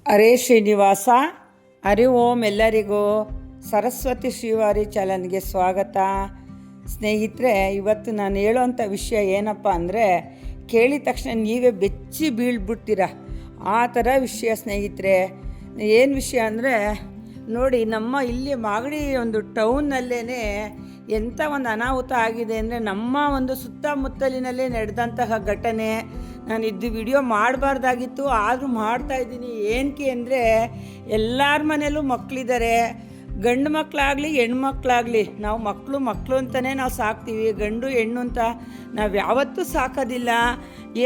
ಹರೇ ಶ್ರೀನಿವಾಸ. ಹರಿ ಓಂ. ಎಲ್ಲರಿಗೂ ಸರಸ್ವತಿ ಶ್ರೀವಾರಿ ಚಾನಲ್ಗೆ ಸ್ವಾಗತ. ಸ್ನೇಹಿತರೆ, ಇವತ್ತು ನಾನು ಹೇಳೋವಂಥ ವಿಷಯ ಏನಪ್ಪ ಅಂದರೆ, ಕೇಳಿದ ತಕ್ಷಣ ನೀವೇ ಬೆಚ್ಚಿ ಬೀಳ್ಬಿಡ್ತೀರ ಆ ಥರ ವಿಷಯ ಸ್ನೇಹಿತರೆ. ಏನು ವಿಷಯ ಅಂದರೆ ನೋಡಿ, ನಮ್ಮ ಇಲ್ಲಿ ಮಾಗಡಿ ಒಂದು ಟೌನ್ನಲ್ಲೇ ಎಂಥ ಒಂದು ಅನಾಹುತ ಆಗಿದೆ ಅಂದರೆ, ನಮ್ಮ ಒಂದು ಸುತ್ತಮುತ್ತಲಿನಲ್ಲೇ ನಡೆದಂತಹ ಘಟನೆ. ನಾನು ಇದು ವಿಡಿಯೋ ಮಾಡಬಾರ್ದಾಗಿತ್ತು, ಆದರೂ ಮಾಡ್ತಾಯಿದ್ದೀನಿ. ಏನಕ್ಕೆ ಅಂದರೆ, ಎಲ್ಲರ ಮನೇಲೂ ಮಕ್ಕಳಿದ್ದಾರೆ. ಗಂಡು ಮಕ್ಕಳಾಗಲಿ ಹೆಣ್ಮಕ್ಳಾಗಲಿ, ನಾವು ಮಕ್ಕಳು ಅಂತಲೇ ನಾವು ಸಾಕ್ತೀವಿ. ಗಂಡು ಹೆಣ್ಣು ಅಂತ ನಾವು ಯಾವತ್ತೂ ಸಾಕೋದಿಲ್ಲ.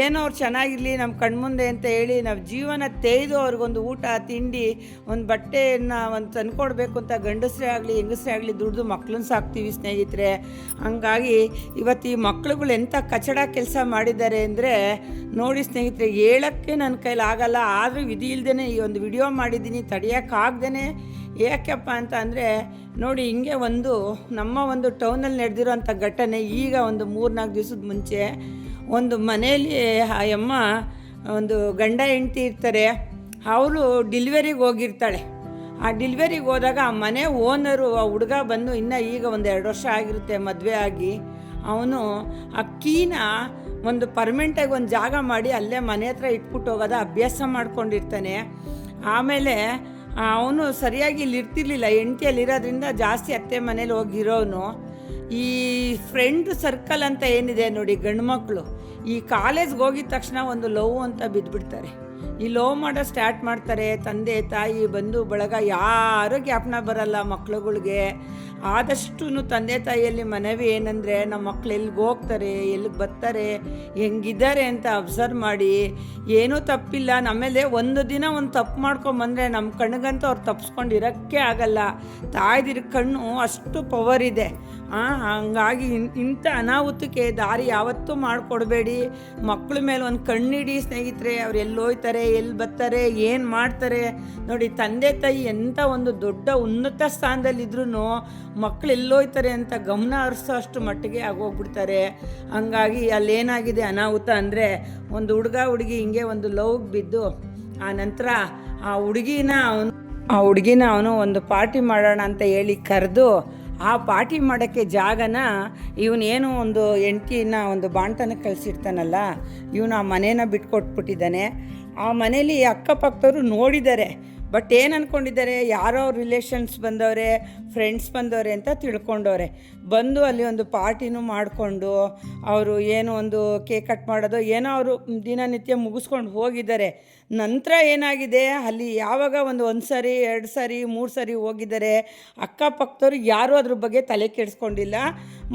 ಏನೋ ಅವ್ರು ಚೆನ್ನಾಗಿರಲಿ ನಮ್ಮ ಕಣ್ಮುಂದೆ ಅಂತ ಹೇಳಿ ನಾವು ಜೀವನ ತೇಯ್ದು ಅವ್ರಿಗೊಂದು ಊಟ ತಿಂಡಿ ಒಂದು ಬಟ್ಟೆಯನ್ನು ಒಂದು ತಂದುಕೊಡ್ಬೇಕು ಅಂತ ಗಂಡಸರೇ ಆಗಲಿ ಹೆಂಗಸರೇ ಆಗಲಿ ದುಡ್ದು ಮಕ್ಕಳನ್ನ ಸಾಕ್ತೀವಿ ಸ್ನೇಹಿತರೆ. ಹಂಗಾಗಿ ಇವತ್ತು ಈ ಮಕ್ಳುಗಳು ಎಂಥ ಕಚಡ ಕೆಲಸ ಮಾಡಿದ್ದಾರೆ ಅಂದರೆ ನೋಡಿ ಸ್ನೇಹಿತರೆ, ಹೇಳೋಕ್ಕೆ ನನ್ನ ಕೈಲಿ ಆಗಲ್ಲ. ಆದರೂ ವಿಧಿ ಇಲ್ಲದೇ ಈ ಒಂದು ವಿಡಿಯೋ ಮಾಡಿದ್ದೀನಿ, ತಡೆಯೋಕ್ಕಾಗ್ದೇ. ಯಾಕಪ್ಪ ಅಂತ ಅಂದರೆ ನೋಡಿ, ಹಿಂಗೆ ನಮ್ಮ ಒಂದು ಟೌನಲ್ಲಿ ನಡೆದಿರೋಂಥ ಘಟನೆ. ಈಗ ಒಂದು 3-4 ದಿವಸದ ಮುಂಚೆ ಒಂದು ಮನೆಯಲ್ಲಿ ಆ ಅಮ್ಮ ಒಂದು ಗಂಡ ಹೆಂಡತಿ ಇರ್ತಾರೆ. ಅವರು ಡಿಲಿವರಿಗೆ ಹೋಗಿರ್ತಾಳೆ. ಆ ಡಿಲಿವರಿಗೆ ಹೋದಾಗ ಆ ಮನೆ ಓನರು, ಆ ಹುಡುಗ ಬಂದು ಈಗ ಒಂದು 2 ವರ್ಷ ಆಗಿರುತ್ತೆ ಮದುವೆ ಆಗಿ, ಅವನು ಆ ಕೀನ ಒಂದು ಪರ್ಮನೆಂಟಾಗಿ ಒಂದು ಜಾಗ ಮಾಡಿ ಅಲ್ಲೇ ಮನೆ ಹತ್ರ ಇಟ್ಬಿಟ್ಟು ಹೋಗೋದ ಅಭ್ಯಾಸ ಮಾಡ್ಕೊಂಡಿರ್ತಾನೆ. ಆಮೇಲೆ ಅವನು ಸರಿಯಾಗಿ ಇಲ್ಲಿ ಇರ್ತಿರ್ಲಿಲ್ಲ, ಹೆಂಡತಿಯಲ್ಲಿರೋದ್ರಿಂದ ಜಾಸ್ತಿ ಅತ್ತೆ ಮನೇಲಿ ಹೋಗಿರೋನು. ಈ ಫ್ರೆಂಡ್ ಸರ್ಕಲ್ ಅಂತ ಏನಿದೆ ನೋಡಿ, ಗಂಡು ಮಕ್ಕಳು ಈ ಕಾಲೇಜ್ಗೆ ಹೋಗಿದ ತಕ್ಷಣ ಒಂದು ಲವ್ ಅಂತ ಬಿದ್ದುಬಿಡ್ತಾರೆ. ಈ ಲವ್ ಮಾಡೋ ಸ್ಟಾರ್ಟ್ ಮಾಡ್ತಾರೆ. ತಂದೆ ತಾಯಿ ಬಂಧು ಬಳಗ ಯಾರೂ ಜ್ಞಾಪನ ಬರಲ್ಲ ಮಕ್ಳುಗಳಿಗೆ. ಆದಷ್ಟು ತಂದೆ ತಾಯಿಯಲ್ಲಿ ಮನವಿ ಏನಂದರೆ, ನಮ್ಮ ಮಕ್ಳು ಎಲ್ಲಿಗೆ ಹೋಗ್ತಾರೆ, ಎಲ್ಲಿಗೆ ಬರ್ತಾರೆ, ಹೆಂಗಿದ್ದಾರೆ ಅಂತ ಅಬ್ಸರ್ವ್ ಮಾಡಿ. ಏನೂ ತಪ್ಪಿಲ್ಲ. ನಮ್ಮೇಲೆ ಒಂದು ದಿನ ಒಂದು ತಪ್ಪು ಮಾಡ್ಕೊಂಬಂದರೆ ನಮ್ಮ ಕಣ್ಣಿಗಂತೂ ಅವ್ರು ತಪ್ಪಿಸ್ಕೊಂಡಿರೋಕ್ಕೆ ಆಗಲ್ಲ. ತಾಯ್ದಿರ ಕಣ್ಣು ಅಷ್ಟು ಪವರ್ ಇದೆ. ಹಂಗಾಗಿ ಇಂಥ ಅನಾಹುತಕ್ಕೆ ದಾರಿ ಯಾವತ್ತೂ ಮಾಡಿಕೊಡ್ಬೇಡಿ. ಮಕ್ಕಳ ಮೇಲೆ ಒಂದು ಕಣ್ಣಿಡಿ ಸ್ನೇಹಿತರೆ. ಅವ್ರು ಎಲ್ಲಿ ಹೋಗ್ತಾರೆ, ಎಲ್ಲಿ ಬರ್ತಾರೆ, ಏನು ಮಾಡ್ತಾರೆ ನೋಡಿ. ತಂದೆ ತಾಯಿ ಎಂಥ ಒಂದು ದೊಡ್ಡ ಉನ್ನತ ಸ್ಥಾನದಲ್ಲಿದ್ರೂ ಮಕ್ಕಳು ಎಲ್ಲೋಯ್ತಾರೆ ಅಂತ ಗಮನ ಹರಿಸೋ ಅಷ್ಟು ಮಟ್ಟಿಗೆ ಆಗೋಗ್ಬಿಡ್ತಾರೆ. ಹಂಗಾಗಿ ಅಲ್ಲೇನಾಗಿದೆ ಅನಾಹುತ ಅಂದರೆ, ಒಂದು ಹುಡುಗಿ ಹಿಂಗೆ ಒಂದು ಲವ್ಗೆ ಬಿದ್ದು, ಆ ನಂತರ ಆ ಹುಡುಗಿನ ಅವನು ಒಂದು ಪಾರ್ಟಿ ಮಾಡೋಣ ಅಂತ ಹೇಳಿ ಕರೆದು, ಆ ಪಾರ್ಟಿ ಮಾಡೋಕ್ಕೆ ಜಾಗನ ಇವನೇನು ಒಂದು ಹೆಂಡ್ತಿನ ಒಂದು ಬಾಣ್ತನಕ್ಕೆ ಕಳಿಸಿರ್ತಾನಲ್ಲ, ಇವನು ಆ ಮನೇನ ಬಿಟ್ಕೊಟ್ಬಿಟ್ಟಿದ್ದಾನೆ. ಆ ಮನೇಲಿ ಅಕ್ಕಪಕ್ಕದವರು ನೋಡಿದ್ದಾರೆ. ಬಟ್ ಏನು ಅಂದ್ಕೊಂಡಿದ್ದಾರೆ, ಯಾರೋ ರಿಲೇಷನ್ಸ್ ಬಂದವರೆ, ಫ್ರೆಂಡ್ಸ್ ಬಂದವರೆ ಅಂತ ತಿಳ್ಕೊಂಡವ್ರೆ. ಬಂದು ಅಲ್ಲಿ ಒಂದು ಪಾರ್ಟಿನೂ ಮಾಡಿಕೊಂಡು ಅವರು ಏನೋ ಒಂದು ಕೇಕ್ ಕಟ್ ಮಾಡೋದು ಏನೋ ಅವರು ದಿನನಿತ್ಯ ಮುಗಿಸ್ಕೊಂಡು ಹೋಗಿದ್ದಾರೆ. ನಂತರ ಏನಾಗಿದೆ, ಅಲ್ಲಿ ಯಾವಾಗ ಒಂದು ಸರಿ 2 ಸರಿ 3 ಸರಿ ಹೋಗಿದ್ದಾರೆ. ಅಕ್ಕಪಕ್ಕದವ್ರು ಯಾರೂ ಅದ್ರ ಬಗ್ಗೆ ತಲೆ ಕೆಡಿಸ್ಕೊಂಡಿಲ್ಲ.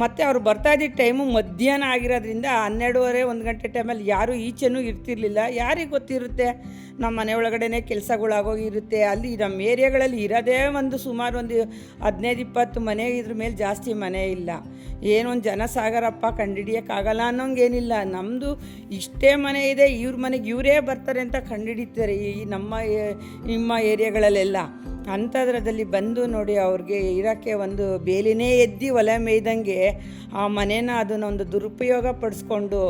ಮತ್ತು ಅವ್ರು ಬರ್ತಾಯಿದ್ದ ಟೈಮು ಮಧ್ಯಾಹ್ನ ಆಗಿರೋದ್ರಿಂದ 12:30 1 ಗಂಟೆ ಟೈಮಲ್ಲಿ ಯಾರೂ ಈಚೆನೂ ಇರ್ತಿರ್ಲಿಲ್ಲ. ಯಾರಿಗೆ ಗೊತ್ತಿರುತ್ತೆ, ನಮ್ಮ ಮನೆ ಒಳಗಡೆ ಕೆಲಸಗಳಾಗೋಗಿರುತ್ತೆ. ಅಲ್ಲಿ ನಮ್ಮ ಏರಿಯಾಗಳಲ್ಲಿ ಇರೋದೇ ಸುಮಾರು ಒಂದು 15-20 ಮನೆ, ಇದ್ರ ಮೇಲೆ ಜಾಸ್ತಿ ಮನೆ ಇಲ್ಲ. ಏನೊಂದು ಜನಸಾಗರಪ್ಪ ಕಂಡುಹಿಡಿಯೋಕ್ಕಾಗಲ್ಲ ಅನ್ನೋಂಗೇನಿಲ್ಲ. ನಮ್ಮದು ಇಷ್ಟೇ ಮನೆ ಇದೆ, ಇವ್ರ ಮನೆಗೆ ಇವರೇ ಬರ್ತಾರೆ ಅಂತ ಕಂಡುಹಿಡಿತಾರೆ ಈ ನಿಮ್ಮ ಏರಿಯಾಗಳಲ್ಲೆಲ್ಲ. ಅಂಥದ್ರದಲ್ಲಿ ಬಂದು ನೋಡಿ, ಅವ್ರಿಗೆ ಇರೋಕ್ಕೆ ಒಂದು ಬೇಲಿನೇ ಎದ್ದು ಒಲೆ ಮೇಯ್ದಂಗೆ ಆ ಮನೇನ ಅದನ್ನೊಂದು ದುರುಪಯೋಗ ಪಡಿಸ್ಕೊಂಡು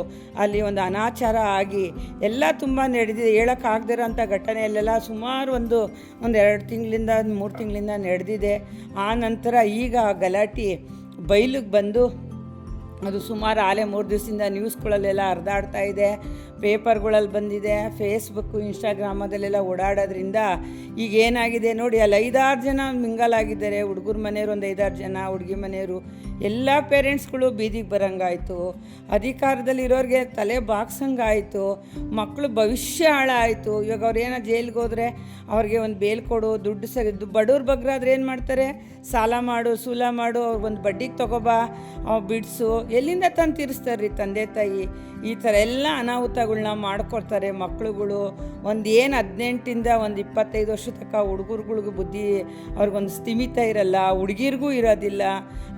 ಅಲ್ಲಿ ಒಂದು ಅನಾಚಾರ ಆಗಿ ಎಲ್ಲ ತುಂಬ ನಡೆದಿದೆ. ಹೇಳೋಕ್ಕಾಗದಿರೋ ಅಂಥ ಘಟನೆಯಲ್ಲೆಲ್ಲ ಸುಮಾರು ಒಂದು 2 ತಿಂಗಳಿಂದ 3 ತಿಂಗಳಿಂದ ನಡೆದಿದೆ. ಆ ನಂತರ ಈಗ ಗಲಾಟೆ ಬಯಲಿಗೆ ಬಂದು ಅದು ಸುಮಾರು 3 ದಿವಸದಿಂದ ನ್ಯೂಸ್ಗಳಲ್ಲೆಲ್ಲ ಹರಿದಾಡ್ತಾ ಇದೆ, ಪೇಪರ್ಗಳಲ್ಲಿ ಬಂದಿದೆ, ಫೇಸ್ಬುಕ್ಕು ಇನ್ಸ್ಟಾಗ್ರಾಮದಲ್ಲೆಲ್ಲ ಓಡಾಡೋದ್ರಿಂದ ಈಗ ಏನಾಗಿದೆ ನೋಡಿ, ಅಲ್ಲಿ 5-6 ಜನ ಮಿಂಗಲಾಗಿದ್ದಾರೆ. ಹುಡುಗರ ಮನೆಯವರು ಒಂದು 5-6 ಜನ, ಹುಡುಗಿ ಮನೆಯವರು, ಎಲ್ಲ ಪೇರೆಂಟ್ಸ್ಗಳು ಬೀದಿಗೆ ಬರೋಂಗಾಯಿತು. ಅಧಿಕಾರದಲ್ಲಿರೋರಿಗೆ ತಲೆ ಬಾಗ್ಸಂಗಾಯಿತು. ಮಕ್ಕಳು ಭವಿಷ್ಯ ಹಾಳಾಯಿತು. ಇವಾಗ ಅವ್ರು ಏನೋ ಜೈಲಿಗೆ ಹೋದರೆ ಅವ್ರಿಗೆ ಒಂದು ಬೇಲ್ ಕೊಡು, ದುಡ್ಡು ಸರಿದ್ದು. ಬಡವ್ರ ಬಗ್ರಾದ್ರೆ ಏನು ಮಾಡ್ತಾರೆ, ಸಾಲ ಮಾಡು, ಸೂಲ ಮಾಡು, ಅವ್ರಿಗೊಂದು ಬಡ್ಡಿಗೆ ತೊಗೊಬಾ, ಬಿಡಿಸು, ಎಲ್ಲಿಂದ ತಂದು ತೀರಿಸ್ತಾರೆ ತಂದೆ ತಾಯಿ. ಈ ಥರ ಎಲ್ಲ ಅನಾಹುತಗಳನ್ನ ಮಾಡ್ಕೊಡ್ತಾರೆ ಮಕ್ಕಳುಗಳು. ಒಂದು 18ಇಂದ 25 ವರ್ಷ ತನಕ ಹುಡುಗರುಗಳಿಗೂ ಬುದ್ಧಿ ಅವ್ರಿಗೊಂದು ಸ್ಥಿಮಿತ ಇರಲ್ಲ, ಹುಡುಗಿರಿಗೂ ಇರೋದಿಲ್ಲ.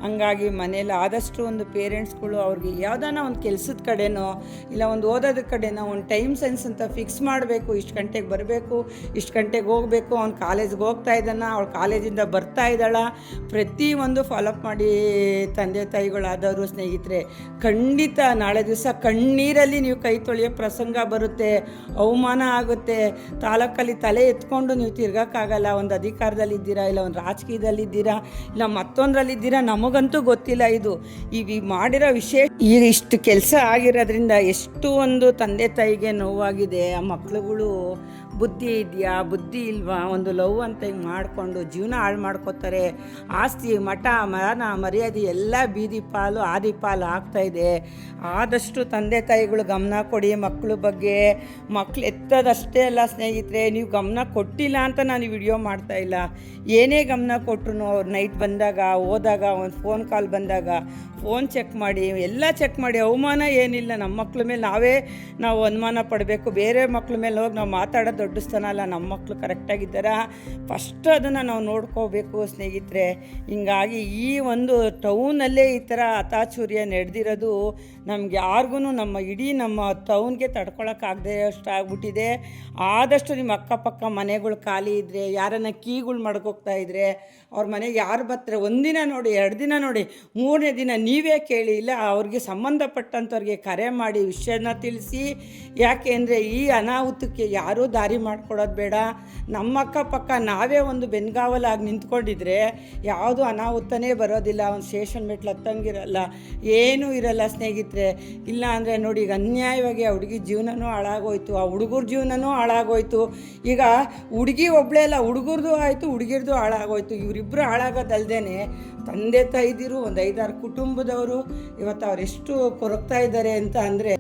ಹಂಗಾಗಿ ಹಂಗಾಗಿ ಮನೇಲಿ ಆದಷ್ಟು ಒಂದು ಪೇರೆಂಟ್ಸ್ಗಳು ಅವ್ರಿಗೆ ಯಾವುದಾನ ಒಂದು ಕೆಲಸದ ಕಡೆನೋ ಇಲ್ಲ ಒಂದು ಓದೋದ ಕಡೆನೋ ಒಂದು ಟೈಮ್ ಸೆನ್ಸ್ ಅಂತ ಫಿಕ್ಸ್ ಮಾಡಬೇಕು. ಇಷ್ಟು ಗಂಟೆಗೆ ಬರಬೇಕು, ಇಷ್ಟು ಗಂಟೆಗೆ ಹೋಗಬೇಕು, ಅವ್ನು ಕಾಲೇಜ್ಗೆ ಹೋಗ್ತಾ ಇದ್ದಾನ, ಅವಳು ಕಾಲೇಜಿಂದ ಬರ್ತಾ ಇದ್ದಾಳ, ಪ್ರತಿಯೊಂದು ಫಾಲೋಅಪ್ ಮಾಡಿ ತಂದೆ ತಾಯಿಗಳಾದವರು ಸ್ನೇಹಿತರೆ ಖಂಡಿತ ನಾಳೆ ದಿವಸ ಕಣ್ಣೀರಲ್ಲಿ ನೀವು ಕೈ ತೊಳೆಯೋ ಪ್ರಸಂಗ ಬರುತ್ತೆ, ಅವಮಾನ ಆಗುತ್ತೆ. ತಾಲೂಕಲ್ಲಿ ತಲೆ ಎತ್ಕೊಂಡು ನೀವು ತಿರ್ಗೋಕ್ಕಾಗಲ್ಲ. ಒಂದು ಅಧಿಕಾರದಲ್ಲಿದ್ದೀರಾ, ಇಲ್ಲ ಒಂದು ರಾಜಕೀಯದಲ್ಲಿದ್ದೀರಾ, ಇಲ್ಲ ಮತ್ತೊಂದರಲ್ಲಿದ್ದೀರಾ, ನಮಗಂತೂ ಗೊತ್ತಿಲ್ಲ. ಇದು ಈಗ ಮಾಡಿರೋ ವಿಷಯ ಈಗ ಇಷ್ಟು ಕೆಲಸ ಆಗಿರೋದ್ರಿಂದ ಎಷ್ಟು ಒಂದು ತಂದೆ ತಾಯಿಗೆ ನೋವಾಗಿದೆ. ಆ ಮಕ್ಳುಗಳು ಬುದ್ಧಿ ಇದೆಯಾ ಬುದ್ಧಿ ಇಲ್ವಾ, ಒಂದು ಲವ್ ಅಂತ ಹಿಂಗೆ ಮಾಡಿಕೊಂಡು ಜೀವನ ಹಾಳು ಮಾಡ್ಕೋತಾರೆ. ಆಸ್ತಿ ಮಠ ಮಾನ ಮರ್ಯಾದೆ ಎಲ್ಲ ಬೀದಿ ಪಾಲು ಆದಿ ಪಾಲು ಆಗ್ತಾಯಿದೆ. ಆದಷ್ಟು ತಂದೆ ತಾಯಿಗಳು ಗಮನ ಕೊಡಿ ಮಕ್ಕಳ ಬಗ್ಗೆ. ಮಕ್ಳು ಎತ್ತದಷ್ಟೇ ಅಲ್ಲ ಸ್ನೇಹಿತರೆ, ನೀವು ಗಮನ ಕೊಟ್ಟಿಲ್ಲ ಅಂತ ನಾನು ವಿಡಿಯೋ ಮಾಡ್ತಾಯಿಲ್ಲ. ಏನೇ ಗಮನ ಕೊಟ್ಟರು ಅವ್ರು ನೈಟ್ ಬಂದಾಗ ಹೋದಾಗ ಒಂದು ಫೋನ್ ಕಾಲ್ ಬಂದಾಗ ಫೋನ್ ಚೆಕ್ ಮಾಡಿ, ಎಲ್ಲ ಚೆಕ್ ಮಾಡಿ. ಅವಮಾನ ಏನಿಲ್ಲ, ನಮ್ಮ ಮಕ್ಳ ಮೇಲೆ ನಾವು ಅನುಮಾನ ಪಡಬೇಕು. ಬೇರೆ ಮಕ್ಳ ಮೇಲೆ ಹೋಗಿ ನಾವು ಮಾತಾಡೋದು ದೊಡ್ಡ ಸ್ಥಾನ ಅಲ್ಲ. ನಮ್ಮ ಮಕ್ಕಳು ಕರೆಕ್ಟಾಗಿದ್ದಾರಾ ಫಸ್ಟ್ ಅದನ್ನು ನಾವು ನೋಡ್ಕೋಬೇಕು ಸ್ನೇಹಿತರೆ. ಹಿಂಗಾಗಿ ಈ ಒಂದು ಟೌನಲ್ಲೇ ಈ ಥರ ಅತಾಚುರ್ಯ ನಡೆದಿರೋದು ನಮ್ಗೆ ಯಾರಿಗೂ ನಮ್ಮ ಇಡೀ ನಮ್ಮ ಟೌನ್ಗೆ ತಡ್ಕೊಳಕ್ಕಾಗದೆ ಅಷ್ಟು ಆಗ್ಬಿಟ್ಟಿದೆ. ಆದಷ್ಟು ನಿಮ್ಮ ಅಕ್ಕಪಕ್ಕ ಮನೆಗಳು ಖಾಲಿ ಇದ್ದರೆ, ಯಾರನ್ನ ಕೀಗಳು ಮಾಡ್ಕೋಗ್ತಾ ಇದ್ದರೆ, ಅವ್ರ ಮನೆಗೆ ಯಾರು ಬರ್ತಾರೆ ಒಂದಿನ ನೋಡಿ 2 ದಿನ ನೋಡಿ 3ನೇ ದಿನ ನೀವೇ ಕೇಳಿ, ಇಲ್ಲ ಅವ್ರಿಗೆ ಸಂಬಂಧಪಟ್ಟಂಥವ್ರಿಗೆ ಕರೆ ಮಾಡಿ ವಿಷಯನ ತಿಳಿಸಿ. ಯಾಕೆ ಅಂದರೆ ಈ ಅನಾಹುತಕ್ಕೆ ಯಾರೂ ದಾರಿ ಮಾಡಿಕೊಡೋದು ಬೇಡ. ನಮ್ಮ ಅಕ್ಕಪಕ್ಕ ನಾವೇ ಒಂದು ಬೆನ್ಗಾವಲಾಗಿ ನಿಂತ್ಕೊಂಡಿದ್ರೆ ಯಾವುದು ಅನಾಹುತನೇ ಬರೋದಿಲ್ಲ. ಒಂದು ಸ್ಟೇಷನ್ ಮೆಟ್ಲು ಹತ್ತಂಗಿರಲ್ಲ, ಏನೂ ಇರಲ್ಲ ಸ್ನೇಹಿತರೆ. ಇಲ್ಲ ಅಂದರೆ ನೋಡಿ ಈಗ ಅನ್ಯಾಯವಾಗಿ ಆ ಹುಡುಗಿ ಜೀವನನೂ ಹಾಳಾಗೋಯ್ತು, ಆ ಹುಡುಗರ ಜೀವನನೂ ಹಾಳಾಗೋಯ್ತು. ಈಗ ಹುಡುಗಿ ಒಬ್ಬಳೇ ಅಲ್ಲ, ಹುಡುಗರದು ಆಯಿತು ಹುಡುಗಿರ್ದು ಹಾಳಾಗೋಯ್ತು. ಇವರಿಬ್ಬರು ಹಾಳಾಗೋದಲ್ದೇ ತಂದೆ ತಾಯಿದಿರು ಒಂದು 5-6 ಕುಟುಂಬದವರು ಇವತ್ತು ಅವರೆಷ್ಟು ಕೊರಗ್ತಾ ಇದ್ದಾರೆ ಅಂತ ಅಂದರೆ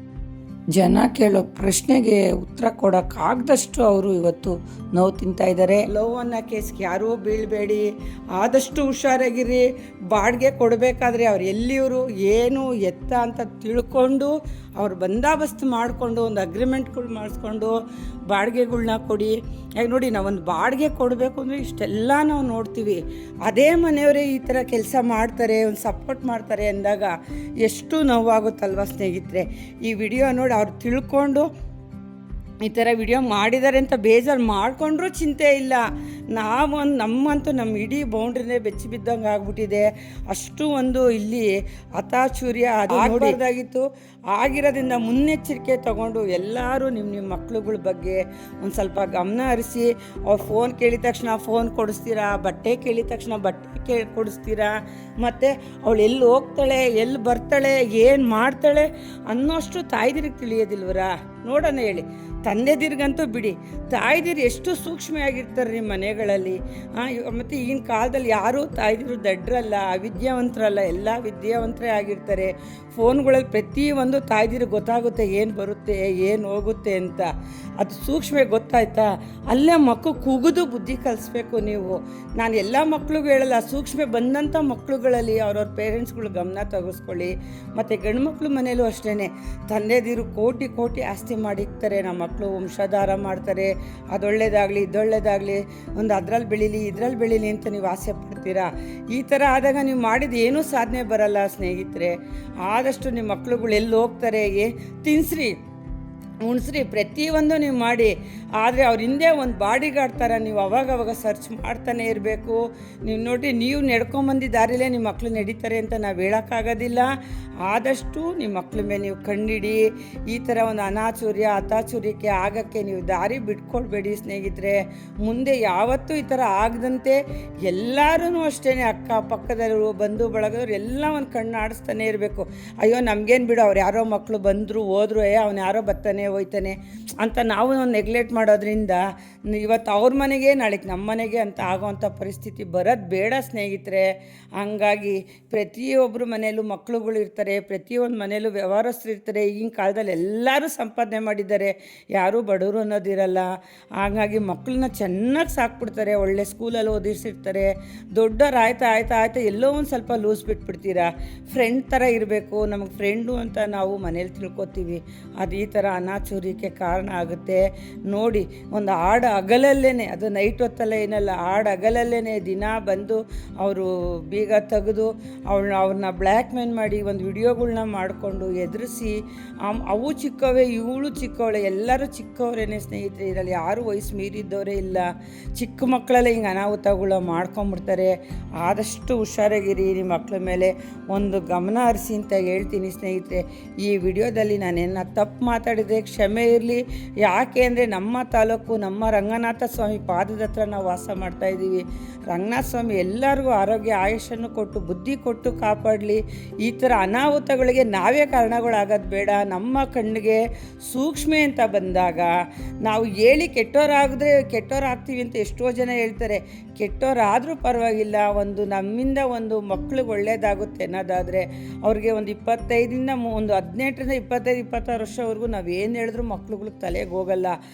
ಜನ ಕೇಳೋ ಪ್ರಶ್ನೆಗೆ ಉತ್ತರ ಕೊಡೋಕ್ಕಾಗದಷ್ಟು ಅವರು ಇವತ್ತು ನೋವು ತಿಂತಾ ಇದ್ದಾರೆ. ಲವ್ ಅನ್ನೋ ಕೇಸ್ಗೆ ಯಾರೂ ಬೀಳಬೇಡಿ, ಆದಷ್ಟು ಹುಷಾರಾಗಿರಿ. ಬಾಡಿಗೆ ಕೊಡಬೇಕಾದ್ರೆ ಅವ್ರು ಎಲ್ಲಿಯವರು ಏನು ಎತ್ತ ಅಂತ ತಿಳ್ಕೊಂಡು ಅವ್ರು ಬಂದಾಬಸ್ತು ಮಾಡಿಕೊಂಡು ಒಂದು ಅಗ್ರಿಮೆಂಟ್ಗಳು ಮಾಡಿಸ್ಕೊಂಡು ಬಾಡಿಗೆಗಳ್ನ ಕೊಡಿ. ಯಾಕೆ ನೋಡಿ, ನಾವೊಂದು ಬಾಡಿಗೆ ಕೊಡಬೇಕು ಅಂದರೆ ಇಷ್ಟೆಲ್ಲ ನಾವು ನೋಡ್ತೀವಿ. ಅದೇ ಮನೆಯವರೇ ಈ ಥರ ಕೆಲಸ ಮಾಡ್ತಾರೆ, ಒಂದು ಸಪೋರ್ಟ್ ಮಾಡ್ತಾರೆ ಅಂದಾಗ ಎಷ್ಟು ನೋವಾಗುತ್ತಲ್ವ ಸ್ನೇಹಿತರೆ. ಈ ವಿಡಿಯೋ ನೋಡಿ ಅವ್ರು ತಿಳ್ಕೊಂಡು ಈ ಥರ ವಿಡಿಯೋ ಮಾಡಿದ್ದಾರೆ ಅಂತ ಬೇಜಾರು ಮಾಡಿಕೊಂಡ್ರೂ ಚಿಂತೆ ಇಲ್ಲ. ನಮ್ಮಂತೂ ನಮ್ಮ ಇಡೀ ಬೌಂಡ್ರಿನೇ ಬೆಚ್ಚಿ ಬಿದ್ದಂಗೆ ಆಗ್ಬಿಟ್ಟಿದೆ. ಅಷ್ಟು ಒಂದು ಇಲ್ಲಿ ಅತಾಚುರ್ಯ ಅದು ಆಗಬಾರ್ದಾಗಿತ್ತು. ಆಗಿರೋದ್ರಿಂದ ಮುನ್ನೆಚ್ಚರಿಕೆ ತಗೊಂಡು ಎಲ್ಲರೂ ನಿಮ್ಮ ಮಕ್ಳುಗಳ ಬಗ್ಗೆ ಒಂದು ಸ್ವಲ್ಪ ಗಮನ ಹರಿಸಿ. ಅವ್ರು ಫೋನ್ ಕೇಳಿದ ತಕ್ಷಣ ಫೋನ್ ಕೊಡಿಸ್ತೀರಾ, ಬಟ್ಟೆ ಕೇಳಿದ ತಕ್ಷಣ ಬಟ್ಟೆ ಕೊಡಿಸ್ತೀರಾ, ಮತ್ತು ಅವಳು ಎಲ್ಲಿ ಹೋಗ್ತಾಳೆ ಎಲ್ಲಿ ಬರ್ತಾಳೆ ಏನು ಮಾಡ್ತಾಳೆ ಅನ್ನೋಷ್ಟು ತಾಯ್ದಿರಿಗೆ ತಿಳಿಯೋದಿಲ್ವರ? ನೋಡೋಣ ಹೇಳಿ. ತಂದೆದಿರ್ಗಂತೂ ಬಿಡಿ, ತಾಯ್ದಿರು ಎಷ್ಟು ಸೂಕ್ಷ್ಮವಾಗಿರ್ತಾರೆ ನಿಮ್ಮ ಮನೆಗಳಲ್ಲಿ. ಮತ್ತು ಈಗಿನ ಕಾಲದಲ್ಲಿ ಯಾರೂ ತಾಯ್ದಿರು ದಡ್ರಲ್ಲ, ಅವಿದ್ಯಾವಂತರಲ್ಲ, ಎಲ್ಲ ವಿದ್ಯಾವಂತರೇ ಆಗಿರ್ತಾರೆ. ಫೋನ್ಗಳಲ್ಲಿ ಪ್ರತಿಯೊಂದು ತಾಯ್ದಿರು ಗೊತ್ತಾಗುತ್ತೆ ಏನು ಬರುತ್ತೆ ಏನು ಹೋಗುತ್ತೆ ಅಂತ. ಅದು ಸೂಕ್ಷ್ಮ ಗೊತ್ತಾಯ್ತಾ? ಅಲ್ಲೇ ಮಕ್ಕಳು ಕೂಗುದು ಬುದ್ಧಿ ಕಲಿಸ್ಬೇಕು ನೀವು. ನಾನು ಎಲ್ಲ ಮಕ್ಳಿಗೂ ಹೇಳಲ್ಲ, ಸೂಕ್ಷ್ಮ ಬಂದಂಥ ಮಕ್ಳುಗಳಲ್ಲಿ ಅವ್ರವ್ರ ಪೇರೆಂಟ್ಸ್ಗಳು ಗಮನ ತೆಗೆಸ್ಕೊಳ್ಳಿ. ಮತ್ತು ಗಂಡು ಮಕ್ಕಳು ಮನೇಲೂ ಅಷ್ಟೇ, ತಂದೆದಿರು ಕೋಟಿ ಕೋಟಿ ಆಸ್ತಿ ಮಾಡಿರ್ತಾರೆ, ನಮ್ಮ ಮಕ್ಕಳು ವಂಶಾಧಾರ ಮಾಡ್ತಾರೆ, ಅದೊಳ್ಳೇದಾಗಲಿ ಇದೊಳ್ಳೇದಾಗಲಿ, ಒಂದು ಅದರಲ್ಲಿ ಬೆಳೀಲಿ ಇದರಲ್ಲಿ ಬೆಳೀಲಿ ಅಂತ ನೀವು ಆಸೆ ಪಡ್ತೀರಾ. ಈ ಥರ ಆದಾಗ ನೀವು ಮಾಡಿದ ಏನೂ ಸಾಧನೆ ಬರಲ್ಲ ಸ್ನೇಹಿತರೆ. ಆದಷ್ಟು ನಿಮ್ಮ ಮಕ್ಳುಗಳು ಎಲ್ಲಿ ಹೋಗ್ತಾರೆ ತಿನ್ನಿಸ್ರಿ ಉಣಿಸ್ರಿ, ಪ್ರತಿಯೊಂದು ನೀವು ಮಾಡಿ. ಆದರೆ ಅವ್ರ ಹಿಂದೆ ಒಂದು ಬಾಡಿ ಗಾರ್ಡ್ ಥರ ನೀವು ಅವಾಗವಾಗ ಸರ್ಚ್ ಮಾಡ್ತಾನೆ ಇರಬೇಕು. ನೀವು ನೋಡಿ, ನೀವು ನಡ್ಕೊಂಬಂದು ದಾರಿಲೇ ನಿಮ್ಮ ಮಕ್ಕಳು ನಡೀತಾರೆ ಅಂತ ನಾವು ಹೇಳೋಕ್ಕಾಗೋದಿಲ್ಲ. ಆದಷ್ಟು ನಿಮ್ಮ ಮಕ್ಳ ಮೇಲೆ ನೀವು ಕಣ್ಣಿಡಿ. ಈ ಥರ ಒಂದು ಅತಾಚುರ್ಯಕ್ಕೆ ಆಗೋಕ್ಕೆ ನೀವು ದಾರಿ ಬಿಟ್ಕೊಡ್ಬೇಡಿ ಸ್ನೇಹಿತರೆ. ಮುಂದೆ ಯಾವತ್ತೂ ಈ ಥರ ಆಗದಂತೆ ಎಲ್ಲರೂ ಅಷ್ಟೇ, ಅಕ್ಕಪಕ್ಕದವರು ಬಂಧು ಬಳಗದವ್ರು ಎಲ್ಲ ಒಂದು ಕಣ್ಣು ಆಡಿಸ್ತಾನೆ ಇರಬೇಕು. ಅಯ್ಯೋ ನಮಗೇನು ಬಿಡು, ಅವ್ರು ಯಾರೋ ಮಕ್ಕಳು ಬಂದರು ಹೋದ್ರು, ಅವ್ನು ಯಾರೋ ಬರ್ತಾನೆ ಹೋಯ್ತಾನೆ ಅಂತ ನಾವು ನೆಗ್ಲೆಕ್ಟ್ ಮಾಡೋದ್ರಿಂದ ಇವತ್ತು ಅವ್ರ ಮನೆಗೆ ನಾಳೆಗೆ ನಮ್ಮ ಮನೆಗೆ ಅಂತ ಆಗೋವಂಥ ಪರಿಸ್ಥಿತಿ ಬರೋದು ಬೇಡ ಸ್ನೇಹಿತರೆ. ಹಂಗಾಗಿ ಪ್ರತಿಯೊಬ್ಬರು ಮನೆಯಲ್ಲೂ ಮಕ್ಕಳುಗಳು ಇರ್ತಾರೆ, ಪ್ರತಿಯೊಂದು ಮನೆಯಲ್ಲೂ ವ್ಯವಹಾರಸ್ಥರು ಇರ್ತಾರೆ. ಈಗಿನ ಕಾಲದಲ್ಲಿ ಎಲ್ಲರೂ ಸಂಪಾದನೆ ಮಾಡಿದ್ದಾರೆ, ಯಾರೂ ಬಡವರು ಅನ್ನೋದಿರಲ್ಲ. ಹಾಗಾಗಿ ಮಕ್ಕಳನ್ನ ಚೆನ್ನಾಗಿ ಸಾಕ್ಬಿಡ್ತಾರೆ, ಒಳ್ಳೆ ಸ್ಕೂಲಲ್ಲಿ ಓದಿಸಿರ್ತಾರೆ. ದೊಡ್ಡವ್ರು ಆಯ್ತಾ ಎಲ್ಲೋ ಒಂದು ಸ್ವಲ್ಪ ಲೂಸ್ ಬಿಟ್ಬಿಡ್ತೀರಾ. ಫ್ರೆಂಡ್ ಥರ ಇರಬೇಕು, ನಮಗೆ ಫ್ರೆಂಡು ಅಂತ ನಾವು ಮನೇಲಿ ತಿಳ್ಕೊತೀವಿ. ಅದು ಈ ಥರ ಅನಾಚೂರ್ಯಕ್ಕೆ ಕಾರಣ ಆಗುತ್ತೆ. ನೋಡಿ, ಒಂದು ಹಾಡು ಹಗಲಲ್ಲೇ, ಅದು ನೈಟ್ ಹೊತ್ತಲ್ಲ ಏನಲ್ಲ, ಹಾಡು ಹಗಲಲ್ಲೇ ದಿನ ಬಂದು ಅವರು ಬೀಗ ತೆಗೆದು ಅವ್ರನ್ನ ಬ್ಲ್ಯಾಕ್ ಮೇಲ್ ಮಾಡಿ ಒಂದು ವಿಡಿಯೋಗಳ್ನ ಮಾಡಿಕೊಂಡು ಎದುರಿಸಿ, ಅವು ಚಿಕ್ಕವೇ ಇವಳು ಚಿಕ್ಕವಳೆ, ಎಲ್ಲರೂ ಚಿಕ್ಕವರೇನೆ ಸ್ನೇಹಿತರೆ, ಇದರಲ್ಲಿ ಯಾರೂ ವಯಸ್ಸು ಮೀರಿದ್ದವರೇ ಇಲ್ಲ. ಚಿಕ್ಕ ಮಕ್ಕಳಲ್ಲೇ ಹಿಂಗೆ ಅನಾಹುತಗಳು ಮಾಡ್ಕೊಂಬಿಡ್ತಾರೆ. ಆದಷ್ಟು ಹುಷಾರಾಗಿರಿ, ನಿಮ್ಮ ಮಕ್ಕಳ ಮೇಲೆ ಒಂದು ಗಮನ ಹರಿಸಿ ಅಂತ ಹೇಳ್ತೀನಿ ಸ್ನೇಹಿತರೆ. ಈ ವಿಡಿಯೋದಲ್ಲಿ ನಾನೇನ ತಪ್ಪು ಮಾತಾಡಿದರೆ ಕ್ಷಮೆ ಇರಲಿ. ಯಾಕೆ ಅಂದರೆ ನಮ್ಮ ತಾಲೂಕು, ನಮ್ಮ ರಂಗನಾಥ ಸ್ವಾಮಿ ಪಾದದ ಹತ್ರ ನಾವು ವಾಸ ಮಾಡ್ತಾಯಿದ್ದೀವಿ. ರಂಗನಾಥ ಸ್ವಾಮಿ ಎಲ್ಲರಿಗೂ ಆರೋಗ್ಯ ಆಯುಷನ್ನು ಕೊಟ್ಟು ಬುದ್ಧಿ ಕೊಟ್ಟು ಕಾಪಾಡಲಿ. ಈ ಥರ ಅನಾಹುತಗಳಿಗೆ ನಾವೇ ಕಾರಣಗಳಾಗೋದು ಬೇಡ. ನಮ್ಮ ಕಣ್ಣಿಗೆ ಸೂಕ್ಷ್ಮೆ ಅಂತ ಬಂದಾಗ ನಾವು ಹೇಳಿ ಕೆಟ್ಟೋರಾಗ್ತೀವಿ ಅಂತ ಎಷ್ಟೋ ಜನ ಹೇಳ್ತಾರೆ. ಕೆಟ್ಟೋರಾದರೂ ಪರವಾಗಿಲ್ಲ, ಒಂದು ನಮ್ಮಿಂದ ಒಂದು ಮಕ್ಳಿಗೆ ಒಳ್ಳೆಯದಾಗುತ್ತೆ ಅನ್ನೋದಾದರೆ ಅವ್ರಿಗೆ ಒಂದು 25ರಿಂದ ಒಂದು 18ರಿಂದ 25-26 ವರ್ಷವರೆಗೂ ನಾವು ಏನು ಹೇಳಿದ್ರು ಮಕ್ಳುಗಳಿಗೆ ತಲೆಗೆ ಹೋಗಲ್ಲ.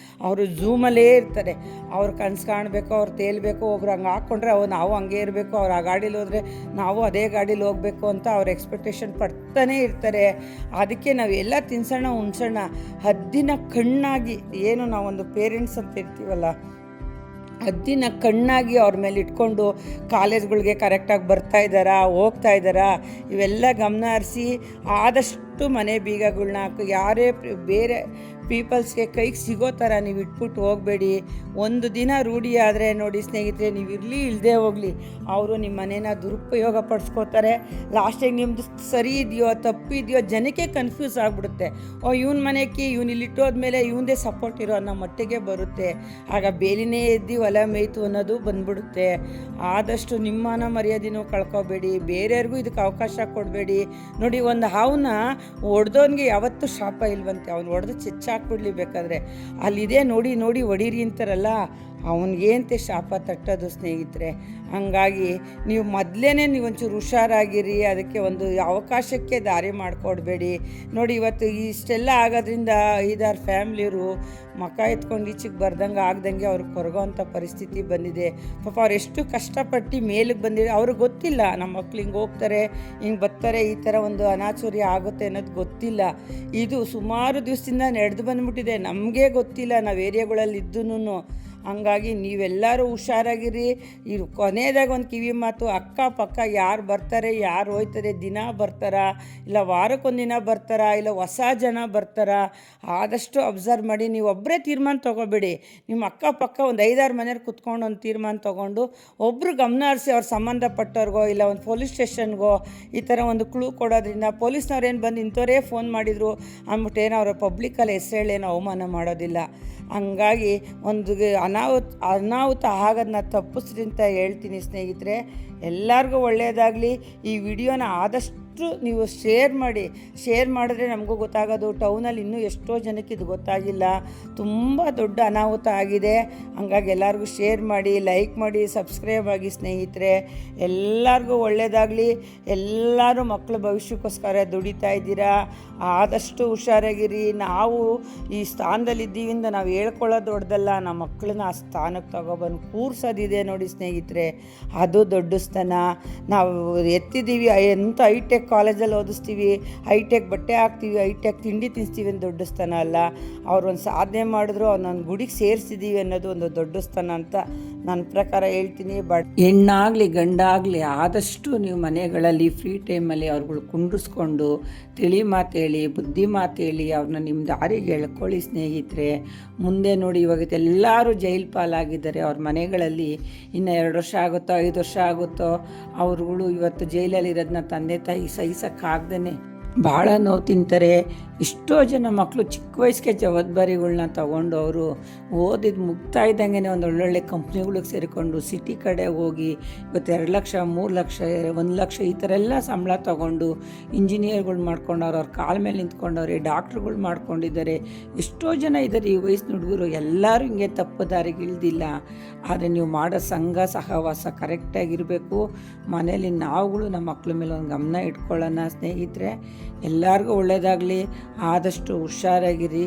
ಅವರು ಝೂಮಲ್ಲೇ ಇರ್ತಾರೆ. ಅವ್ರು ಕನಸು ಕಾಣಬೇಕು, ಅವ್ರು ತೇಲ್ಬೇಕು, ಒಬ್ರು ಹಂಗೆ ಹಾಕ್ಕೊಂಡ್ರೆ ನಾವು ಹಂಗೆ ಇರಬೇಕು, ಅವ್ರು ಆ ಗಾಡೀಲಿ ಹೋದರೆ ನಾವು ಅದೇ ಗಾಡೀಲಿ ಹೋಗಬೇಕು ಅಂತ ಅವ್ರು ಎಕ್ಸ್ಪೆಕ್ಟೇಷನ್ ಪಡ್ತಾನೇ ಇರ್ತಾರೆ. ಅದಕ್ಕೆ ನಾವು ಎಲ್ಲ ತಿನ್ಸೋಣ ಉಣ್ಸೋಣ, ಹದ್ದಿನ ಕಣ್ಣಾಗಿ, ಏನು ನಾವೊಂದು ಪೇರೆಂಟ್ಸ್ ಅಂತ ಇರ್ತೀವಲ್ಲ, ಹದ್ದಿನ ಕಣ್ಣಾಗಿ ಅವ್ರ ಮೇಲೆ ಇಟ್ಕೊಂಡು ಕಾಲೇಜ್ಗಳಿಗೆ ಕರೆಕ್ಟಾಗಿ ಹೋಗ್ತಾ ಇದ್ದಾರಾ ಇವೆಲ್ಲ ಗಮನ ಹರಿಸಿ ಆದಷ್ಟು ಮನೆ ಬೀಗಗಳನ್ನ ಯಾರೇ ಬೇರೆ ಪೀಪಲ್ಸ್ಗೆ ಕೈಗೆ ಸಿಗೋ ಥರ ನೀವು ಇಟ್ಬಿಟ್ಟು ಹೋಗಬೇಡಿ. ಒಂದು ದಿನ ರೂಢಿ ಆದರೆ ನೋಡಿ ಸ್ನೇಹಿತರೆ, ನೀವು ಇರಲಿ ಇಲ್ಲದೆ ಹೋಗಲಿ, ಅವರು ನಿಮ್ಮ ಮನೇನ ದುರುಪಯೋಗ ಪಡಿಸ್ಕೋತಾರೆ. ಲಾಸ್ಟಿಗೆ ನಿಮ್ಮದು ಸರಿ ಇದೆಯೋ ತಪ್ಪಿದೆಯೋ ಜನಕ್ಕೆ ಕನ್ಫ್ಯೂಸ್ ಆಗಿಬಿಡುತ್ತೆ. ಇವನ ಮನೆಗೆ ಇವನು ಇಲ್ಲಿಟ್ಟೋದ್ಮೇಲೆ ಇವಂದೇ ಸಪೋರ್ಟ್ ಇರೋ ಅನ್ನೋ ಮಟ್ಟಿಗೆ ಬರುತ್ತೆ. ಆಗ ಬೇಲಿನೇ ಎದ್ದು ಹೊಲ ಮೇಯ್ತು ಅನ್ನೋದು ಬಂದ್ಬಿಡುತ್ತೆ. ಆದಷ್ಟು ನಿಮ್ಮನ ಮರ್ಯಾದೆನೂ ಕಳ್ಕೊಬೇಡಿ, ಬೇರೆಯವ್ರಿಗೂ ಇದಕ್ಕೆ ಅವಕಾಶ ಕೊಡಬೇಡಿ. ನೋಡಿ, ಒಂದು ಹಾವನ್ನ ಹೊಡೆದವನಿಗೆ ಯಾವತ್ತೂ ಶಾಪ ಇಲ್ವಂತೆ, ಅವ್ನು ಹೊಡೆದು ಹಾಕ್ಬಿಡ್ಲಿ ಬೇಕಾದರೆ. ಅಲ್ಲಿದೆ ನೋಡಿ ಹೊಡೀರಿ ಅಂತಾರಲ್ಲ, ಅವನಿಗೇಂತೆ ಶಾಪ ತಟ್ಟೋದು ಸ್ನೇಹಿತರೆ. ಹಂಗಾಗಿ ನೀವು ಮೊದಲೇ ಒಂಚೂರು ಹುಷಾರಾಗಿರಿ, ಅದಕ್ಕೆ ಒಂದು ಅವಕಾಶಕ್ಕೆ ದಾರಿ ಮಾಡಿಕೊಡ್ಬೇಡಿ. ನೋಡಿ, ಇವತ್ತು ಇಷ್ಟೆಲ್ಲ ಆಗೋದ್ರಿಂದ 5-6 ಫ್ಯಾಮ್ಲಿಯವರು ಮಕ ಎತ್ಕೊಂಡು ಈಚೆಗೆ ಬರ್ದಂಗೆ ಆಗ್ದಂಗೆ ಅವ್ರಿಗೆ ಕೊರಗೋವಂಥ ಪರಿಸ್ಥಿತಿ ಬಂದಿದೆ. ಪಾಪ ಅವ್ರು ಎಷ್ಟು ಕಷ್ಟಪಟ್ಟು ಮೇಲಿಗೆ ಬಂದಿದೆ, ಅವ್ರಿಗೆ ಗೊತ್ತಿಲ್ಲ ನಮ್ಮ ಮಕ್ಳು ಹಿಂಗೆ ಹೋಗ್ತಾರೆ, ಹಿಂಗೆ ಬರ್ತಾರೆ, ಈ ಥರ ಒಂದು ಅನಾಚುರ್ಯ ಆಗುತ್ತೆ ಅನ್ನೋದು ಗೊತ್ತಿಲ್ಲ. ಇದು ಸುಮಾರು ದಿವಸದಿಂದ ನಡೆದು ಬಂದ್ಬಿಟ್ಟಿದೆ, ನಮಗೆ ಗೊತ್ತಿಲ್ಲ, ನಾವು ಏರಿಯಾಗಳಲ್ಲಿ ಇದ್ದೂ. ಹಂಗಾಗಿ ನೀವೆಲ್ಲರೂ ಹುಷಾರಾಗಿರಿ. ಇದು ಕೊನೆಯದಾಗ ಒಂದು ಕಿವಿ ಮಾತು, ಅಕ್ಕಪಕ್ಕ ಯಾರು ಬರ್ತಾರೆ ಯಾರು ಹೋಯ್ತಾರೆ, ದಿನ ಬರ್ತಾರಾ ಇಲ್ಲ ವಾರಕ್ಕೊಂದಿನ ಬರ್ತಾರಾ ಇಲ್ಲ ಹೊಸ ಜನ ಬರ್ತಾರಾ, ಆದಷ್ಟು ಅಬ್ಸರ್ವ್ ಮಾಡಿ. ನೀವು ಒಬ್ಬರೇ ತೀರ್ಮಾನ ತೊಗೋಬೇಡಿ. ನಿಮ್ಮ ಅಕ್ಕಪಕ್ಕ ಒಂದು 5-6 ಮನೆಯವ್ರು ಕುತ್ಕೊಂಡು ಒಂದು ತೀರ್ಮಾನ ತೊಗೊಂಡು ಒಬ್ಬರು ಗಮನ ಹರಿಸಿ ಅವ್ರು ಸಂಬಂಧಪಟ್ಟವ್ರಿಗೋ ಇಲ್ಲ ಒಂದು ಪೊಲೀಸ್ ಸ್ಟೇಷನ್ಗೋ ಈ ಥರ ಒಂದು ಕ್ಲೂ ಕೊಡೋದ್ರಿಂದ ಪೊಲೀಸ್ನವ್ರೇನು ಬಂದು ಇಂಥವರೇ ಫೋನ್ ಮಾಡಿದರು ಅಂದ್ಬಿಟ್ಟು ಏನೋ ಅವ್ರ ಪಬ್ಲಿಕಲ್ಲಿ ಹೆಸರೇಳೇನೋ ಅವಮಾನ ಮಾಡೋದಿಲ್ಲ. ಹಂಗಾಗಿ ಒಂದು ಅನಾಹುತ ಆಗೋದನ್ನ ತಪ್ಪಿಸ್ರಿ ಅಂತ ಹೇಳ್ತೀನಿ ಸ್ನೇಹಿತರೆ. ಎಲ್ಲರಿಗೂ ಒಳ್ಳೆಯದಾಗಲಿ. ಈ ವಿಡಿಯೋನ ಆದಷ್ಟು ನೀವು ಶೇರ್ ಮಾಡಿದ್ರೆ ನಮಗೂ ಗೊತ್ತಾಗೋದು. ಟೌನಲ್ಲಿ ಇನ್ನೂ ಎಷ್ಟೋ ಜನಕ್ಕೆ ಇದು ಗೊತ್ತಾಗಿಲ್ಲ, ತುಂಬ ದೊಡ್ಡ ಅನಾಹುತ ಆಗಿದೆ. ಹಂಗಾಗಿ ಎಲ್ಲರಿಗೂ ಶೇರ್ ಮಾಡಿ, ಲೈಕ್ ಮಾಡಿ, ಸಬ್ಸ್ಕ್ರೈಬ್ ಆಗಿ ಸ್ನೇಹಿತರೆ. ಎಲ್ಲರಿಗೂ ಒಳ್ಳೆಯದಾಗಲಿ. ಎಲ್ಲರೂ ಮಕ್ಕಳ ಭವಿಷ್ಯಕ್ಕೋಸ್ಕರ ದುಡಿತಾ ಇದ್ದೀರಾ, ಆದಷ್ಟು ಹುಷಾರಾಗಿರಿ. ನಾವು ಈ ಸ್ಥಾನದಲ್ಲಿದ್ದೀವಿಂದ ನಾವು ಹೇಳ್ಕೊಳ್ಳೋದು ದೊಡ್ಡದಲ್ಲ, ನಮ್ಮ ಮಕ್ಕಳನ್ನ ಆ ಸ್ಥಾನಕ್ಕೆ ತಗೊಬಂದು ಕೂರ್ಸೋದಿದೆ ನೋಡಿ ಸ್ನೇಹಿತರೆ, ಅದು ದೊಡ್ಡ ಸ್ಥಾನ. ನಾವು ಎತ್ತಿದ್ದೀವಿ, ಎಂಥ ಹೈಟೆಕ್ ಕಾಲೇಜಲ್ಲಿ ಓದಿಸ್ತೀವಿ, ಹೈಟೆಕ್ ಬಟ್ಟೆ ಹಾಕ್ತೀವಿ, ಹೈಟೆಕ್ ತಿಂಡಿ ತಿನ್ನಿಸ್ತೀವಿ ಅಂತ ದೊಡ್ಡ ಸ್ಥಾನ ಅಲ್ಲ. ಅವ್ರು ಒಂದು ಸಾಧನೆ ಮಾಡಿದ್ರು ಅವ್ರನ್ನ ಗುಡಿಗೆ ಸೇರಿಸಿದ್ದೀವಿ ಅನ್ನೋದು ಒಂದು ದೊಡ್ಡ ಸ್ಥಾನ ಅಂತ ನನ್ನ ಪ್ರಕಾರ ಹೇಳ್ತೀನಿ. ಹೆಣ್ಣಾಗಲಿ ಗಂಡಾಗಲಿ ಆದಷ್ಟು ನೀವು ಮನೆಗಳಲ್ಲಿ ಫ್ರೀ ಟೈಮಲ್ಲಿ ಅವ್ರುಗಳು ಕುಂಡ್ರಿಸ್ಕೊಂಡು ತಿಳಿ ಮಾತು ಹೇಳಿ, ಬುದ್ಧಿ ಮಾತು ಹೇಳಿ, ಅವ್ರನ್ನ ನಿಮ್ಮ ದಾರಿಗೆ ಎಳ್ಕೊಳ್ಳಿ ಸ್ನೇಹಿತರೆ. ಮುಂದೆ ನೋಡಿ, ಇವಾಗ ಎಲ್ಲರೂ ಜೈಲು ಪಾಲಾಗಿದ್ದಾರೆ. ಅವ್ರ ಮನೆಗಳಲ್ಲಿ ಇನ್ನು 2 ವರ್ಷ ಆಗುತ್ತೋ 5 ವರ್ಷ ಆಗುತ್ತೋ ಅವ್ರುಗಳು ಇವತ್ತು ಜೈಲಲ್ಲಿರೋದನ್ನ ತಂದೆ ತಾಯಿ ಸಹಿಸೋಕ್ಕಾಗ್ದೇ ಭಾಳ ನೋವು ತಿಂತಾರೆ. ಎಷ್ಟೋ ಜನ ಮಕ್ಕಳು ಚಿಕ್ಕ ವಯಸ್ಸಿಗೆ ಜವಾಬ್ದಾರಿಗಳನ್ನ ತಗೊಂಡು ಅವರು ಓದಿದ್ದು ಮುಗ್ತಾ ಇದ್ದಂಗೆ ಒಂದು ಒಳ್ಳೊಳ್ಳೆ ಕಂಪ್ನಿಗಳಿಗೆ ಸೇರಿಕೊಂಡು ಸಿಟಿ ಕಡೆ ಹೋಗಿ ಇವತ್ತು 2 ಲಕ್ಷ 3 ಲಕ್ಷ 1 ಲಕ್ಷ ಈ ಥರ ಎಲ್ಲ ಸಂಬಳ ತಗೊಂಡು ಇಂಜಿನಿಯರ್ಗಳು ಮಾಡ್ಕೊಂಡವ್ರು, ಅವ್ರ ಕಾಲ ಮೇಲೆ ನಿಂತ್ಕೊಂಡವ್ರೆ, ಡಾಕ್ಟ್ರುಗಳು ಮಾಡ್ಕೊಂಡಿದ್ದಾರೆ. ಎಷ್ಟೋ ಜನ ಇದ್ದಾರೆ ಈ ವಯಸ್ಸಿನ ಹುಡುಗರು. ಎಲ್ಲರೂ ಹಿಂಗೆ ತಪ್ಪು ದಾರಿಗೆ ಇಳ್ದಿಲ್ಲ. ಆದರೆ ನೀವು ಮಾಡೋ ಸಂಘ ಸಹವಾಸ ಕರೆಕ್ಟಾಗಿರಬೇಕು. ಮನೇಲಿ ನಾವುಗಳು ನಮ್ಮ ಮಕ್ಕಳ ಮೇಲೆ ಒಂದು ಗಮನ ಇಟ್ಕೊಳ್ಳೋಣ ಸ್ನೇಹಿತರೆ. ಎಲ್ಲರಿಗೂ ಒಳ್ಳೆಯದಾಗಲಿ. ಆದಷ್ಟು ಹುಷಾರಾಗಿರಿ.